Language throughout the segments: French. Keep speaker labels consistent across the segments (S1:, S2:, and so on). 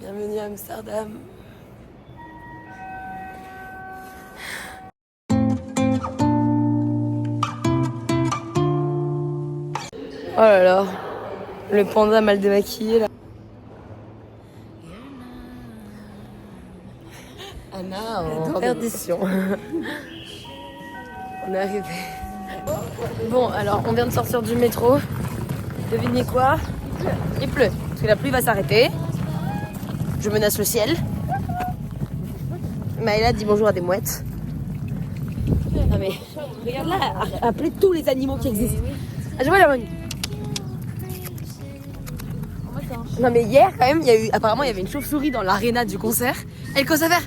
S1: Bienvenue à Amsterdam. Oh là là, le panda mal démaquillé là. Anna en perdition. On est arrivé. Bon, alors on vient de sortir du métro. Devinez quoi? Il pleut. Parce que la pluie va s'arrêter. Je menace le ciel. Maëla dit bonjour à des mouettes. Non mais, regarde là, appelez tous les animaux qui existent. Ah, je vois la bonne. Non mais hier quand même, apparemment il y avait une chauve-souris dans l'aréna du concert. Elle commence à faire.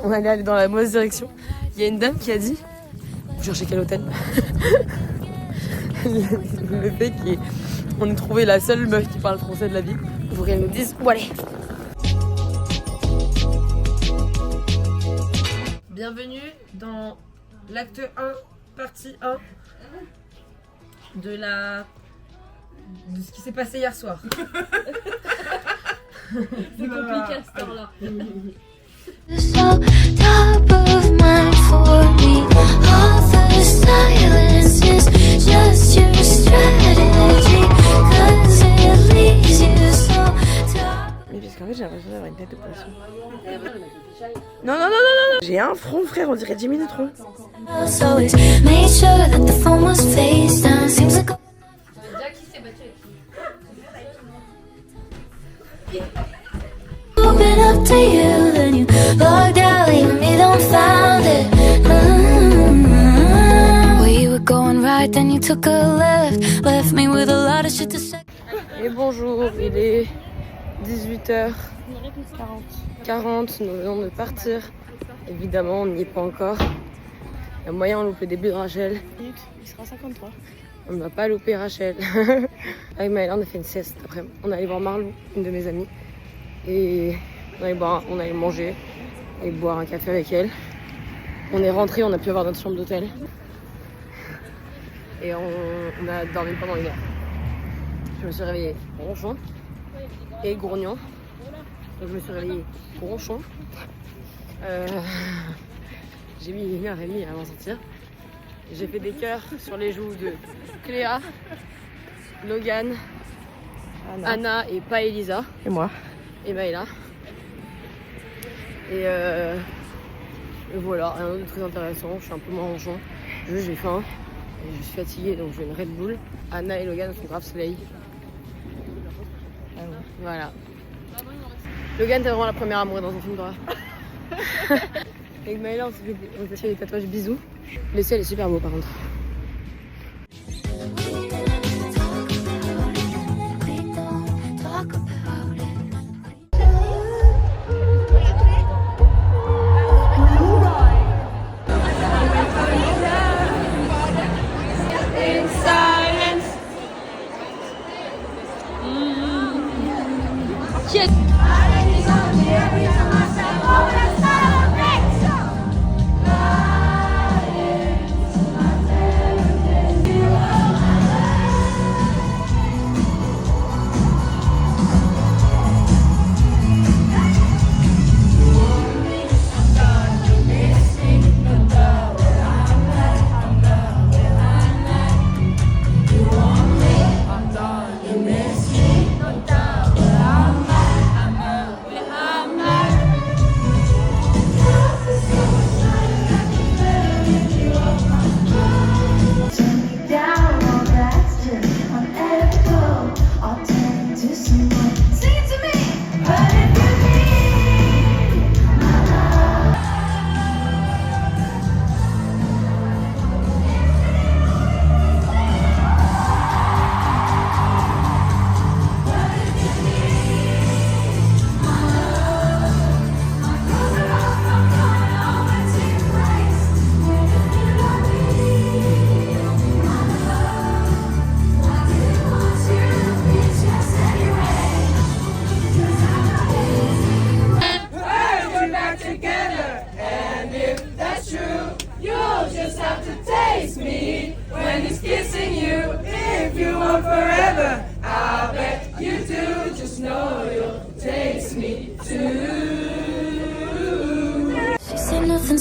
S1: On allait aller dans la mauvaise direction. Il y a une dame qui a dit. Vous cherchez quel hôtel? Le fait qu'on ait trouvé la seule meuf qui parle français de la ville. Il faut qu'elle nous dise où aller. Bienvenue dans l'acte 1, partie 1 de ce qui s'est passé hier soir.
S2: C'est compliqué à cette heure-là.
S3: So top of mind for me. All the silence is just your strategy. Cause it leaves you so top.
S1: Mais parce qu'en fait j'ai l'impression d'avoir une tête de poisson. Non, non, non, non, non. J'ai un front frère, on dirait Jimmy Neutron.
S3: So it made sure that the phone was face down. Seems like open up to you, then you logged out, leaving me dumbfounded. We were going right, then you took a left me with a lot of shit to say.
S1: Et bonjour, il est 18h40. Nous venons de partir. Évidemment, on n'y est pas encore. Il y a moyen de louper le début de Rachel. Il sera 53. On n'a pas loupé Rachel. Avec Maëla, on a fait une sieste après. On allait voir Marlou, une de mes amies. Et on allait manger et boire un café avec elle. On est rentré, on a pu avoir notre chambre d'hôtel. Et on a dormi pendant 1 heure. Je me suis réveillée ronchon et grognon. Donc je me suis réveillée ronchon. J'ai mis 1h30 avant de sortir. J'ai fait des cœurs sur les joues de Cléa, Logan, Anna et pas Elisa.
S4: Et moi.
S1: Et Maëla. Et voilà, rien de très intéressant. Je suis un peu moins ronchon. J'ai faim. Et je suis fatiguée donc je veux une Red Bull. Anna et Logan sont grave soleil.
S4: Ah ouais.
S1: Voilà. Logan, t'es vraiment la première amoureux dans un film d'horreur. Avec Maëla, on s'est fait des tatouages bisous. Le ciel est super beau par contre.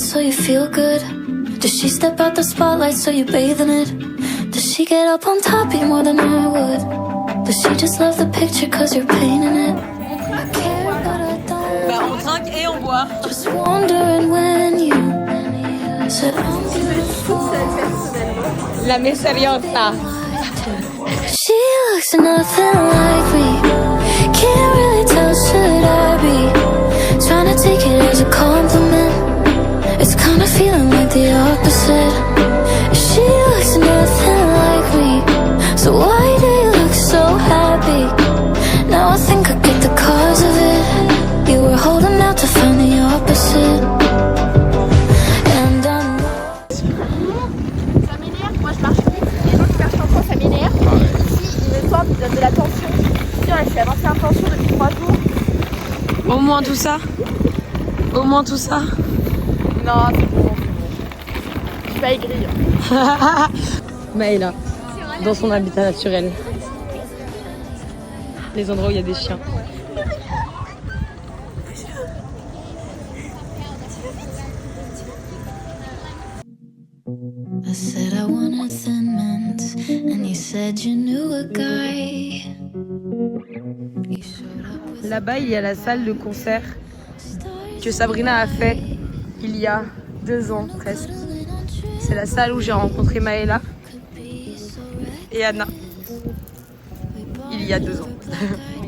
S3: dance so you feel good? Does she step out the spotlight so you bathe in it? Does she get up on top you more than I would? Does she just love the picture cause you're painting it? I care but I don't.
S1: Bah on trinque et on boit.
S3: Just wondering when you said I'm beautiful.
S1: La misteriosa.
S3: She looks nothing like me. Can't really tell, should I be trying to take it as a compliment? It's kind of feeling like the opposite. She looks nothing like me. So why do you look so happy? Now I think I get the cause of it. You were holding out to find the opposite. And I know.
S2: Ça m'énerve, moi je marche vite et l'autre marche encore, ça m'énerve. Ici, il me semble, il donne de la tension. Tiens, je suis avancée en tension depuis 3 jours.
S1: Au moins tout ça. Au moins tout ça.
S2: Non, c'est bon. Je suis pas aigrie.
S1: Maëla, dans son habitat naturel. Les endroits où il y a des chiens.
S3: I said I wanted Thin Mints, and you said you knew a guy. You showed up with
S1: Là-bas, il y a la salle de concert que Sabrina a fait il y a 2 ans presque. C'est la salle où j'ai rencontré Maëla et Anna il y a 2 ans.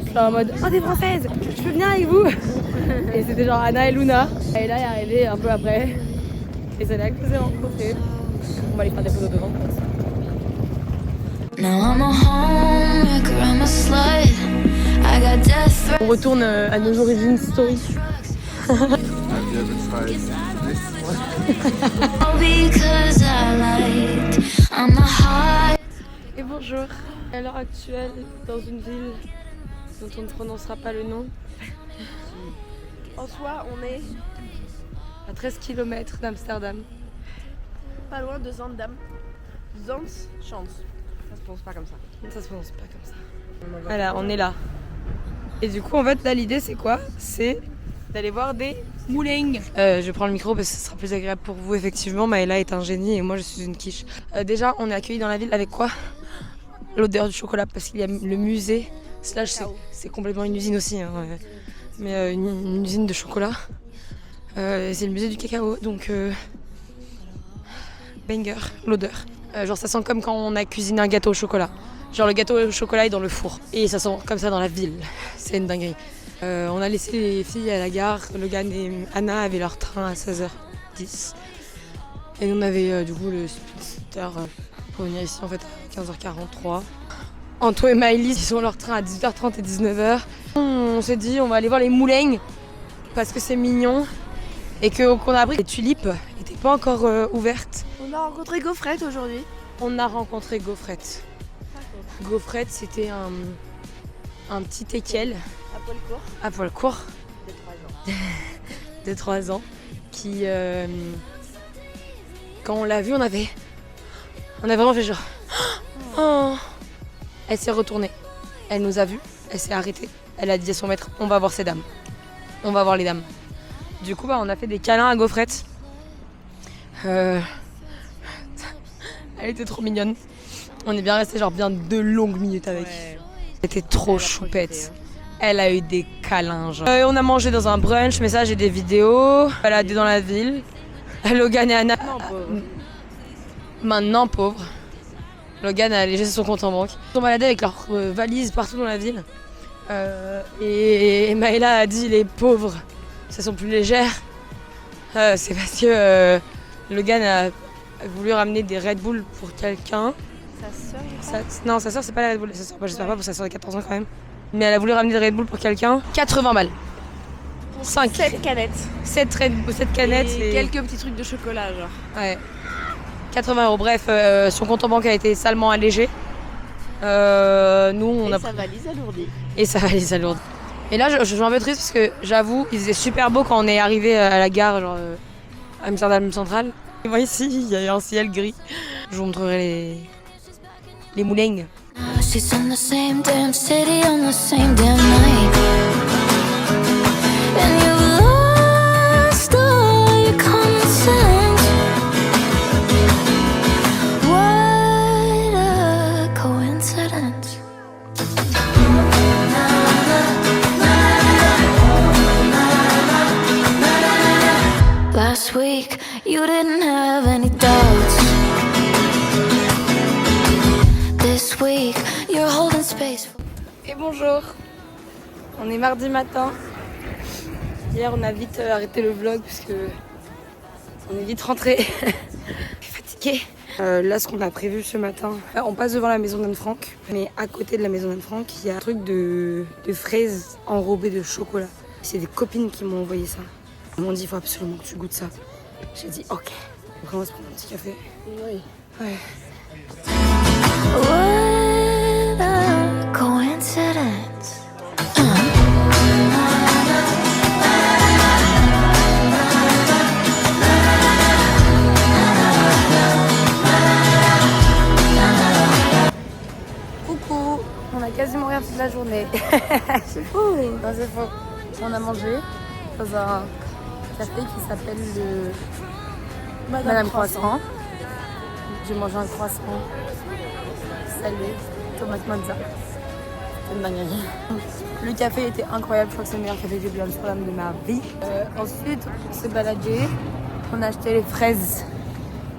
S1: Je suis en mode « Oh, des françaises, je peux venir avec vous ?» Et c'était genre Anna et Luna. Maëla est arrivée un peu après. Et c'est là que je les ai rencontrés. On va aller faire des photos devant.
S3: now I'm a homewrecker, I'm a slut. I got death threats.
S1: On retourne à nos origines story.
S3: Because I liked, I'm a high.
S1: Et bonjour. À l'heure actuelle, dans une ville dont on ne prononcera pas le nom,
S2: En soi, on est
S1: à 13 km d'Amsterdam.
S2: pas loin de Zandam. Zandschans. Ça se prononce pas comme ça.
S1: Ça se prononce pas comme ça. Voilà, on est là. Et du coup, en fait, là, l'idée, c'est quoi? C'est d'aller voir des moulins. Je prends le micro parce que ce sera plus agréable pour vous, effectivement. Maëla est un génie et moi, je suis une quiche. Déjà, on est accueillis dans la ville avec quoi? L'odeur du chocolat, parce qu'il y a le musée. Slash, c'est complètement une usine aussi. Hein, mais une usine de chocolat. C'est le musée du cacao, donc banger, l'odeur. Genre ça sent comme quand on a cuisiné un gâteau au chocolat. Genre le gâteau au chocolat est dans le four. Et ça sent comme ça dans la ville. C'est une dinguerie. On a laissé les filles à la gare. Logan et Anna avaient leur train à 16h10. Et nous on avait du coup le speedster pour venir ici en fait à 15h43. Anto et Maëlys, ils ont leur train à 18h30 et 19h. On s'est dit on va aller voir les moulins parce que c'est mignon. Et qu'on a appris que les tulipes n'étaient pas encore ouvertes.
S2: On a rencontré Gaufrette aujourd'hui.
S1: On a rencontré Gaufrette. Gaufrette, c'était un petit teckel
S2: À poil court.
S1: à poil court
S2: De 3 ans.
S1: de 3 ans qui, quand on l'a vu, on avait vraiment fait genre oh. Elle s'est retournée, elle nous a vus, elle s'est arrêtée, elle a dit à son maître on va voir ces dames, on va voir les dames. Du coup, on a fait des câlins à Gaufrette. Elle était trop mignonne. On est bien resté genre bien 2 longues minutes avec.
S2: Ouais.
S1: Elle était trop choupette. Elle a eu des câlins. Genre. On a mangé dans un brunch, mais ça j'ai des vidéos. Baladé dans la ville. Logan et Anna. Maintenant pauvre. Logan a allégé son compte en banque. Ils sont baladés avec leurs valises partout dans la ville. Et Maëla a dit les pauvres. Ça sont plus légères. C'est parce que Logan a voulu ramener des Red Bull pour quelqu'un.
S2: Sa sœur.
S1: Non, sa soeur c'est pas la Red Bull. Sa soeur, j'espère pas, parce que sa soeur a 14 ans quand même. Mais elle a voulu ramener des Red Bull pour quelqu'un. 80 balles. 5.
S2: 7 canettes.
S1: 7 canettes.
S2: Et quelques petits trucs de chocolat, genre.
S1: Ouais. 80 €. Bref, son compte en banque a été salement allégé. Nous, on
S2: Et
S1: a
S2: sa valise alourdie.
S1: Et ça valise alourde. Et là, je suis un peu triste parce que j'avoue, il faisait super beau quand on est arrivé à la gare, genre Amsterdam Central. Et moi ici, il y a un ciel gris. Je vous montrerai les moulins.
S3: She's in the same damn city on the same damn night. And you lost all your common sense. it's weak. You're holding space.
S1: Et bonjour, on est mardi matin. Hier on a vite arrêté le vlog parce que on est vite rentré. Fatigué. Là ce qu'on a prévu ce matin, on passe devant la maison d'Anne Frank, mais à côté de la maison d'Anne Frank, il y a un truc de fraises enrobées de chocolat. C'est des copines qui m'ont envoyé ça. Elles m'ont dit il faut absolument que tu goûtes ça. J'ai dit ok. Donc on va se prendre un petit café.
S2: Oui.
S1: Ouais.
S3: What a coincidence.
S1: Coucou, on a quasiment rien toute la journée. C'est fou. Non, c'est faux. On a mangé dans un café qui s'appelle le Madame Croissant. J'ai mangé un croissant salé, tomate mozza. C'est une dinguerie. Le café était incroyable, je crois que c'est le meilleur café que j'ai bu sur l'âme de ma vie. Ensuite, on s'est baladé, on a acheté les fraises.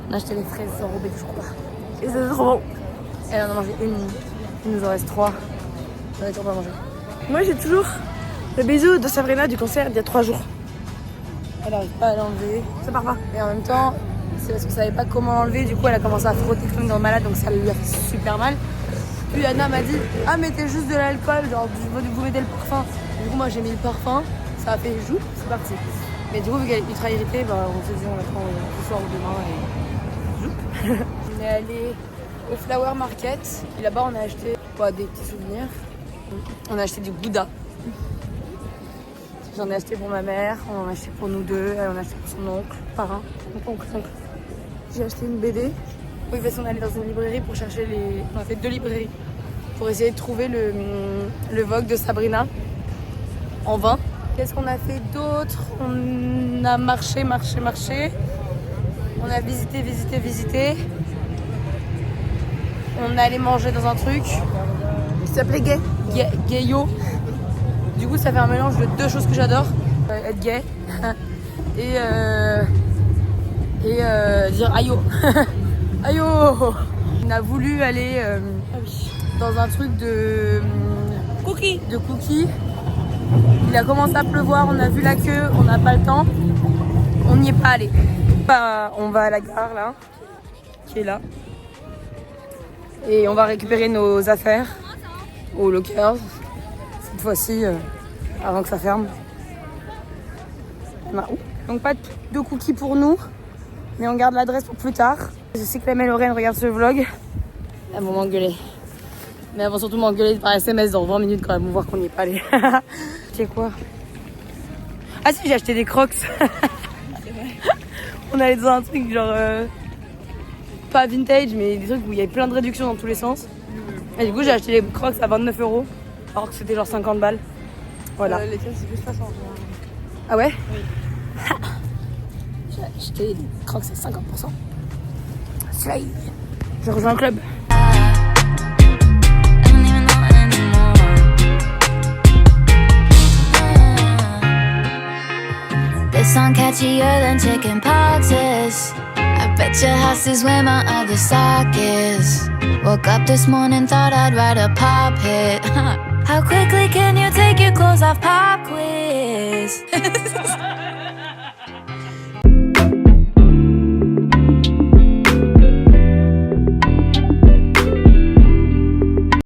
S1: On a acheté les fraises enrobées de chocolat. Et c'est trop bon. Et on en a mangé une, il nous en reste 3. On a toujours pas mangé.
S2: Moi j'ai toujours le bisou de Sabrina du concert d'il y a 3 jours.
S1: Elle n'arrive pas à l'enlever.
S2: Ça part pas.
S1: Et en même temps, c'est parce qu'elle savait pas comment l'enlever. Du coup, elle a commencé à frotter comme dans le malade, donc ça lui a fait super mal. Puis Anna m'a dit ah, mettez juste de l'alcool, genre vous mettez le parfum. Du coup, moi j'ai mis le parfum, ça a fait joue, c'est parti. Mais du coup, vu qu'elle est ultra irritée, bah, on s'est dit on la prend ce soir ou demain et joue. On est allé au Flower Market. Et là-bas, on a acheté des petits souvenirs. On a acheté du Gouda. J'en ai acheté pour ma mère, on en a acheté pour nous deux, elle en a acheté pour son oncle, parrain, oncle. J'ai acheté une BD. Oui, parce qu'on est allé dans une librairie pour chercher les... On a fait 2 librairies pour essayer de trouver le Vogue de Sabrina en vain. Qu'est-ce qu'on a fait d'autre? On a marché. On a visité. On est allé manger dans un truc
S2: Il s'appelait Gay.
S1: Gayo. Du coup, ça fait un mélange de 2 choses que j'adore. Être gay et dire aïe. Aïe. On a voulu aller dans un truc de cookies. Il a commencé à pleuvoir, on a vu la queue, on n'a pas le temps. On n'y est pas allé. On va à la gare là, qui est là. Et on va récupérer nos affaires au Lockers. Cette fois-ci, avant que ça ferme. Donc pas de cookies pour nous, mais on garde l'adresse pour plus tard. Je sais que la Lorraine regarde ce vlog. Elles vont m'engueuler. Mais elles vont surtout m'engueuler par SMS dans 20 minutes quand elles vont voir qu'on n'y est pas allé. C'est quoi? Ah si, j'ai acheté des Crocs. On allait dans un truc genre... pas vintage, mais des trucs où il y avait plein de réductions dans tous les sens. Et du coup, j'ai acheté les Crocs à 29 €, alors que c'était genre 50 balles. Voilà.
S2: Les tiennes c'est plus 60.
S1: Ah ouais? Oui. J'ai acheté des Crocs à 50%. Slay. J'ai rejoint un club.
S3: This song catchier than chicken poxes. I bet your house is where my other sock is. Woke up this morning, thought I'd write a pop hit. How quickly can you take your clothes off? Pop quiz.